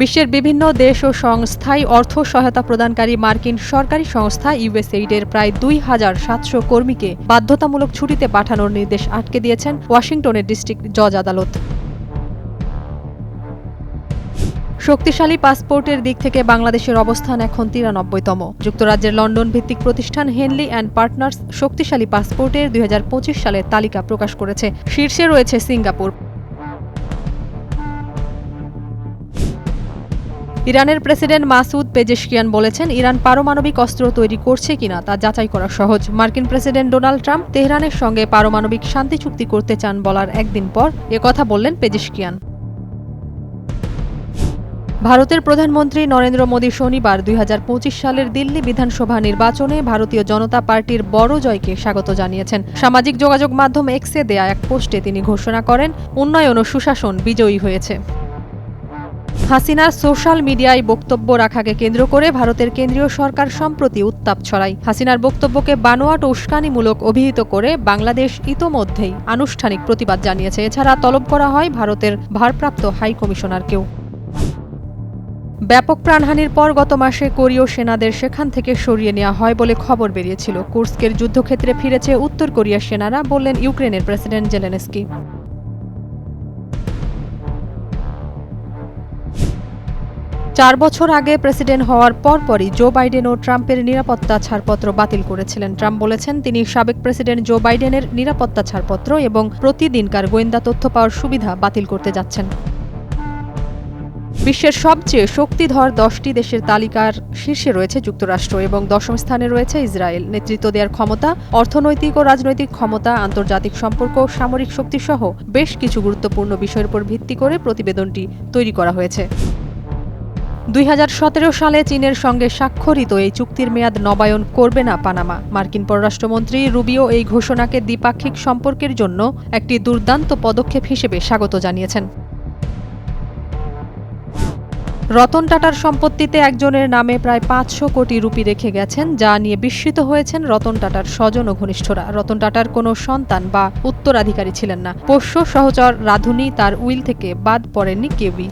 বিশ্বের বিভিন্ন দেশ ও সংস্থায় অর্থ সহায়তা প্রদানকারী মার্কিন সরকারি সংস্থা ইউএসএইডের প্রায় ২৭০০ কর্মীকে বাধ্যতামূলক ছুটিতে পাঠানোর নির্দেশ আটকে দিয়েছেন ওয়াশিংটনের ডিস্ট্রিক্ট জজ আদালত। শক্তিশালী পাসপোর্টের দিক থেকে বাংলাদেশের অবস্থান এখন ৯৩তম। যুক্তরাজ্যের লন্ডন ভিত্তিক প্রতিষ্ঠান হেনলি অ্যান্ড পার্টনার্স শক্তিশালী পাসপোর্টের ২০২৫ সালের তালিকা প্রকাশ করেছে। শীর্ষে রয়েছে সিঙ্গাপুর। ইরানের প্রেসিডেন্ট মাসুদ পেজেশকিয়ান বলেছেন, ইরান পারমাণবিক অস্ত্র তৈরি করছে কিনা তা যাচাই করা সহজ। মার্কিন প্রেসিডেন্ট ডোনাল্ড ট্রাম্প তেহরানের সঙ্গে পারমাণবিক শান্তি চুক্তি করতে চান বলার একদিন পর কথা বললেন পেজেশকিয়ান। ভারতের প্রধানমন্ত্রী নরেন্দ্র মোদী শনিবার ২০২৫ সালের দিল্লি বিধানসভা নির্বাচনে ভারতীয় জনতা পার্টির বড় জয়কে স্বাগত জানিয়েছেন। সামাজিক যোগাযোগ মাধ্যম এক্সে দেয়া এক পোস্টে তিনি ঘোষণা করেন, উন্নয়ন ও সুশাসন বিজয়ী হয়েছে। হাসিনার সোশ্যাল মিডিয়ায় বক্তব্য রাখাকে কেন্দ্র করে ভারতের কেন্দ্রীয় সরকার সম্প্রতি উত্তাপ ছড়ায়। হাসিনার বক্তব্যকে বানোয়াট ও উস্কানিমূলক অভিহিত করে বাংলাদেশ ইতোমধ্যেই আনুষ্ঠানিক প্রতিবাদ জানিয়েছে। এছাড়া তলব করা হয় ভারতের ভারপ্রাপ্ত হাই কমিশনারকেও। ব্যাপক প্রাণহানির পর গত মাসে কোরীয় সেনাদের সেখান থেকে সরিয়ে নেওয়া হয় বলে খবর বেরিয়েছিল। কুর্স্কের যুদ্ধক্ষেত্রে ফিরেছে উত্তর কোরিয়ার সেনারা, বললেন ইউক্রেনের প্রেসিডেন্ট জেলেনস্কি। ৪ বছর আগে প্রেসিডেন্ট হওয়ার পরপরই জো বাইডেন ও ট্রাম্পের নিরাপত্তা ছাড়পত্র বাতিল করেছিলেন। ট্রাম্প বলেছেন, তিনি সাবেক প্রেসিডেন্ট জো বাইডেনের নিরাপত্তা ছাড়পত্র এবং প্রতিদিনকার গোয়েন্দা তথ্য পাওয়ার সুবিধা বাতিল করতে যাচ্ছেন। বিশ্বের সবচেয়ে শক্তিধর ১০টি দেশের তালিকার শীর্ষে রয়েছে যুক্তরাষ্ট্র এবং ১০ম স্থানে রয়েছে ইসরায়েল। নেতৃত্ব দেওয়ার ক্ষমতা, অর্থনৈতিক ও রাজনৈতিক ক্ষমতা, আন্তর্জাতিক সম্পর্ক, সামরিক শক্তিসহ বেশ কিছু গুরুত্বপূর্ণ বিষয়ের উপর ভিত্তি করে প্রতিবেদনটি তৈরি করা হয়েছে। ২০১৭ সালে চীনের সঙ্গে স্বাক্ষরিত এই চুক্তির মেয়াদ নবায়ন করবে না পানামা। মার্কিন পররাষ্ট্রমন্ত্রী রুবিও এই ঘোষণাকে দ্বিপাক্ষিক সম্পর্কের জন্য একটি দুর্দান্ত পদক্ষেপ হিসেবে স্বাগত জানিয়েছেন। রতন টাটার সম্পত্তিতে একজনের নামে প্রায় ৫০০ কোটি রুপি রেখে গেছেন, যা নিয়ে বিস্মিত হয়েছেন রতন টাটার স্বজন ও ঘনিষ্ঠরা। রতন টাটার কোনো সন্তান বা উত্তরাধিকারী ছিলেন না। পোষ্য সহচর রাধুনী তার উইল থেকে বাদ পড়েননি কেউই।